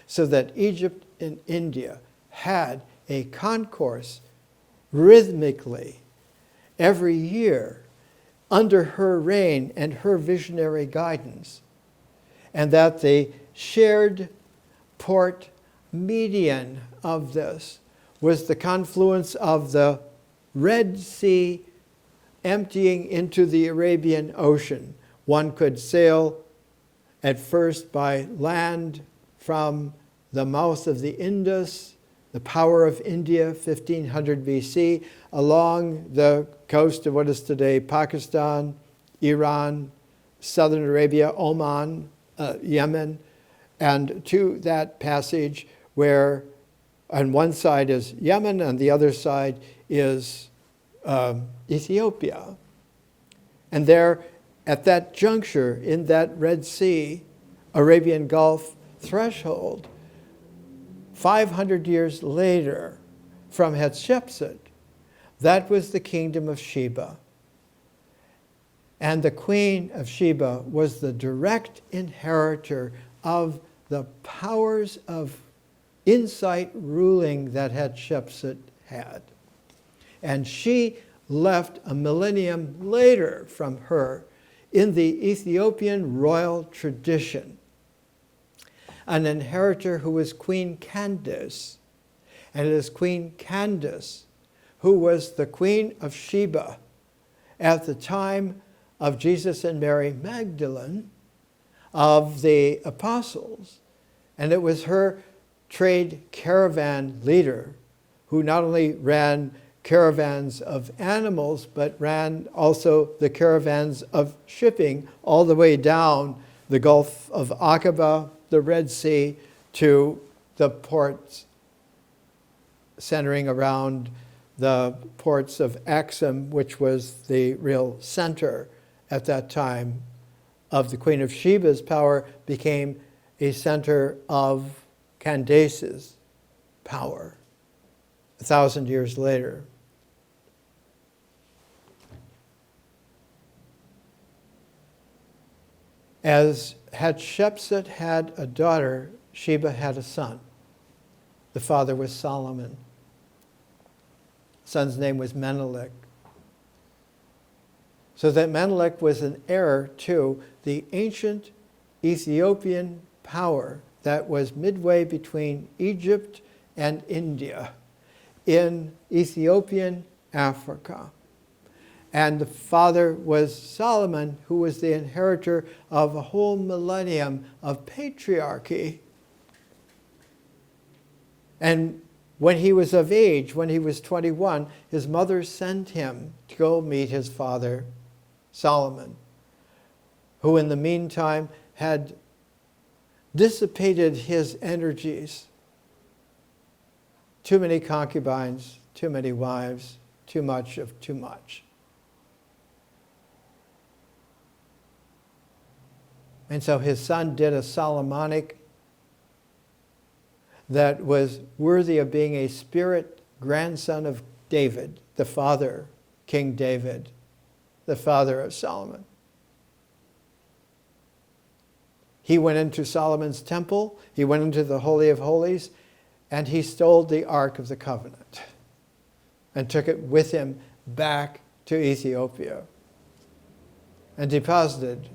so that Egypt and India had a concourse rhythmically every year under her reign and her visionary guidance, and that the shared port median of this was the confluence of the Red Sea emptying into the Arabian Ocean. One could sail at first by land from the mouth of the Indus, the power of India, 1500 BC, along the coast of what is today Pakistan, Iran, southern Arabia, Oman, Yemen, and to that passage where on one side is Yemen and the other side is Ethiopia. And there, at that juncture, in that Red Sea, Arabian Gulf threshold, 500 years later, from Hatshepsut, that was the kingdom of Sheba. And the queen of Sheba was the direct inheritor of the powers of insight ruling that Hatshepsut had. And she left a millennium later from her in the Ethiopian royal tradition an inheritor who was Queen Candace. And it is Queen Candace who was the queen of Sheba at the time of Jesus and Mary Magdalene, of the apostles. And it was her trade caravan leader who not only ran caravans of animals, but ran also the caravans of shipping all the way down the Gulf of Aqaba, the Red Sea, to the ports centering around the ports of Axum, which was the real center at that time of the Queen of Sheba's power, became a center of Candace's power 1,000 years later. As Hatshepsut had a daughter, Sheba had a son. The father was Solomon. The son's name was Menelik. So that Menelik was an heir to the ancient Ethiopian power that was midway between Egypt and India in Ethiopian Africa. And the father was Solomon, who was the inheritor of a whole millennium of patriarchy. And when he was of age, when he was 21, his mother sent him to go meet his father, Solomon, who in the meantime had dissipated his energies. Too many concubines, too many wives, too much of too much. And so his son did a Solomonic that was worthy of being a spirit grandson of David, the father, King David, the father of Solomon. He went into Solomon's temple, he went into the Holy of Holies, and he stole the Ark of the Covenant and took it with him back to Ethiopia and deposited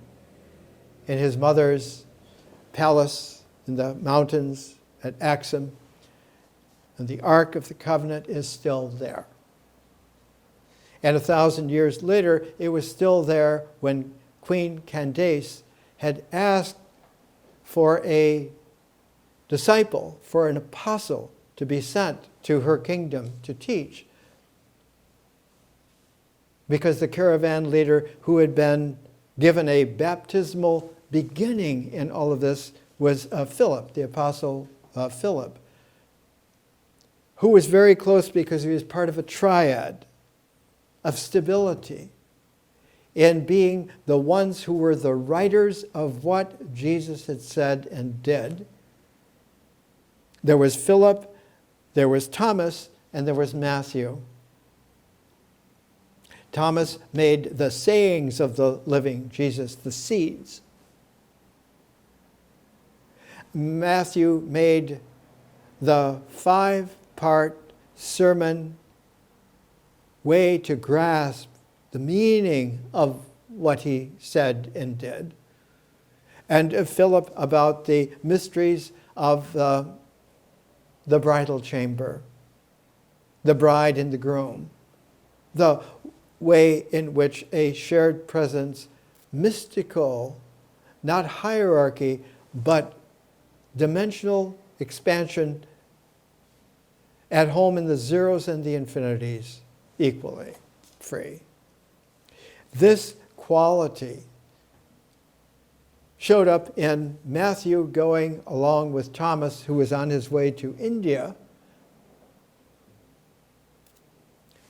in his mother's palace in the mountains at Axum. And the Ark of the Covenant is still there. And 1,000 years later, it was still there when Queen Candace had asked for a disciple, for an apostle to be sent to her kingdom to teach. Because the caravan leader who had been given a baptismal beginning in all of this was Philip, the apostle Philip, who was very close because he was part of a triad of stability in being the ones who were the writers of what Jesus had said and did. There was Philip, there was Thomas, and there was Matthew. Thomas made the sayings of the living Jesus, the seeds. Matthew made the 5-part sermon way to grasp the meaning of what he said and did. And Philip about the mysteries of the bridal chamber, the bride and the groom, the way in which a shared presence, mystical, not hierarchy, but dimensional expansion at home in the zeros and the infinities equally free. This quality showed up in Matthew going along with Thomas, who was on his way to India.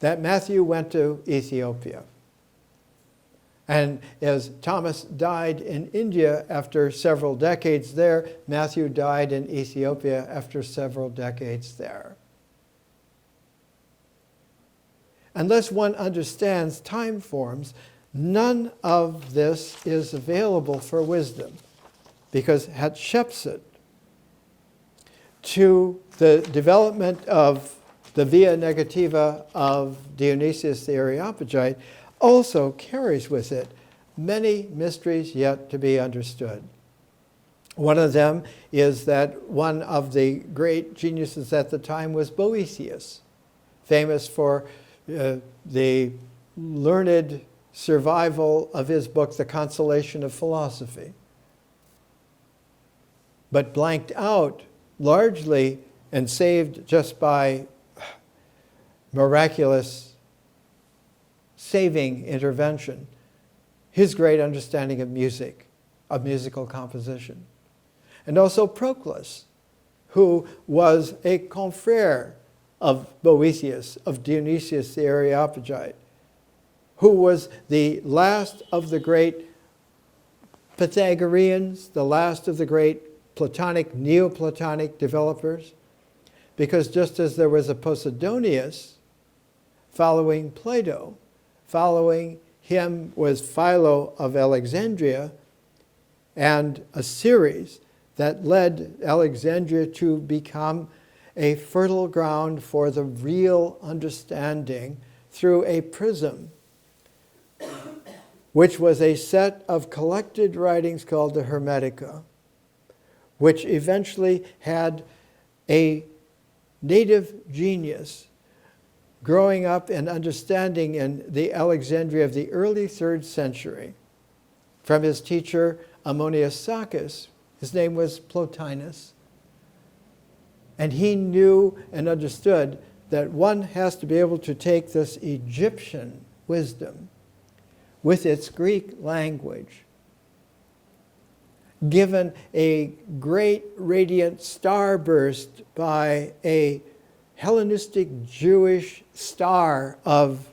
That Matthew went to Ethiopia. And as Thomas died in India after several decades there, Matthew died in Ethiopia after several decades there. Unless one understands time forms, none of this is available for wisdom, because Hatshepsut, to the development of the via negativa of Dionysius the Areopagite, also carries with it many mysteries yet to be understood. One of them is that one of the great geniuses at the time was Boethius, famous for the learned survival of his book, The Consolation of Philosophy, but blanked out largely and saved just by miraculous saving intervention, his great understanding of music, of musical composition. And also Proclus, who was a confrère of Boethius, of Dionysius the Areopagite, who was the last of the great Pythagoreans, the last of the great Platonic, Neoplatonic developers, because just as there was a Posidonius following Plato, following him was Philo of Alexandria, and a series that led Alexandria to become a fertile ground for the real understanding through a prism, which was a set of collected writings called the Hermetica, which eventually had a native genius growing up and understanding in the Alexandria of the early 3rd century from his teacher Ammonius Saccas. His name was Plotinus. And he knew and understood that one has to be able to take this Egyptian wisdom with its Greek language, given a great radiant starburst by a Hellenistic Jewish star of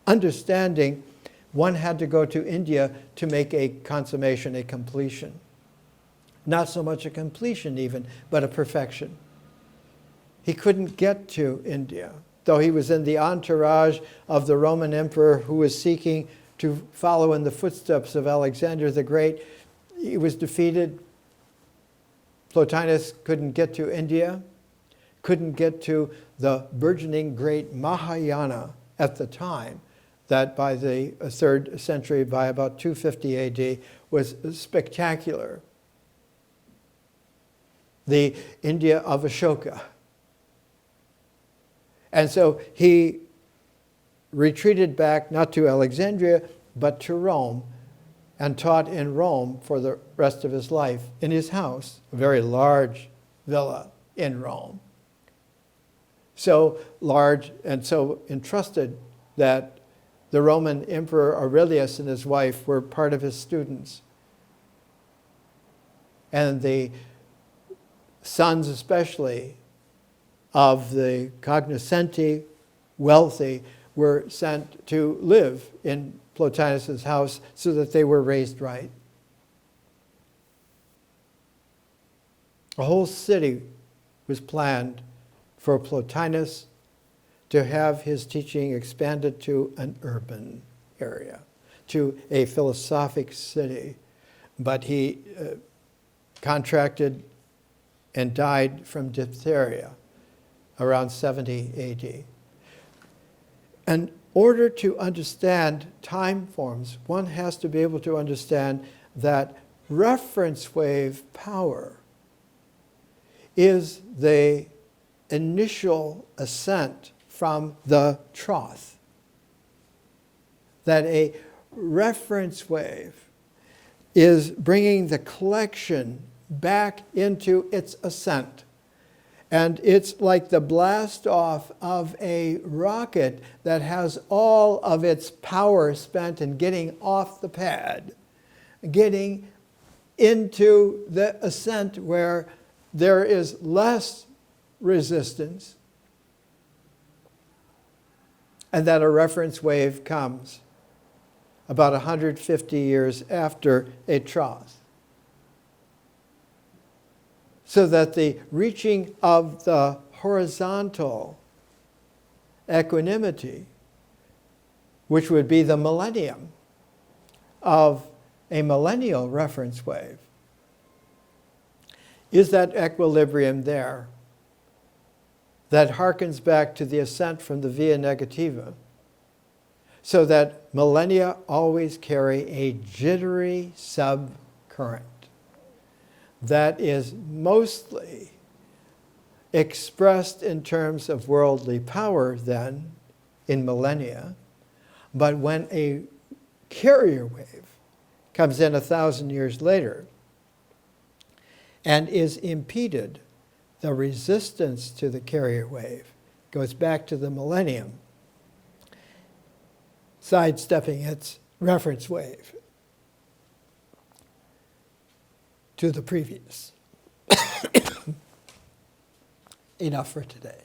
understanding, one had to go to India to make a consummation, a completion. Not so much a completion even, but a perfection. He couldn't get to India, though he was in the entourage of the Roman emperor who was seeking to follow in the footsteps of Alexander the Great. He was defeated. Plotinus couldn't get to India, couldn't get to the burgeoning great Mahayana at the time, that by the 3rd century, by about 250 AD, was spectacular. The India of Ashoka. And so he retreated back not to Alexandria, but to Rome, and taught in Rome for the rest of his life in his house, a very large villa in Rome. So large and so entrusted that the Roman Emperor Aurelius and his wife were part of his students. And the sons especially of the cognoscenti, wealthy, were sent to live in Plotinus's house so that they were raised right. A whole city was planned for Plotinus to have his teaching expanded to an urban area, to a philosophic city. But he contracted and died from diphtheria around 70 AD. In order to understand time forms, one has to be able to understand that reference wave power is the initial ascent from the trough. That a reference wave is bringing the collection back into its ascent. And it's like the blast off of a rocket that has all of its power spent in getting off the pad, getting into the ascent where there is less resistance, and that a reference wave comes about 150 years after a trough. So that the reaching of the horizontal equanimity, which would be the millennium of a millennial reference wave, is that equilibrium there that harkens back to the ascent from the via negativa, so that millennia always carry a jittery subcurrent that is mostly expressed in terms of worldly power then in millennia, but when a carrier wave comes in 1,000 years later and is impeded, the resistance to the carrier wave goes back to the millennium, sidestepping its reference wave to the previous. Enough for today.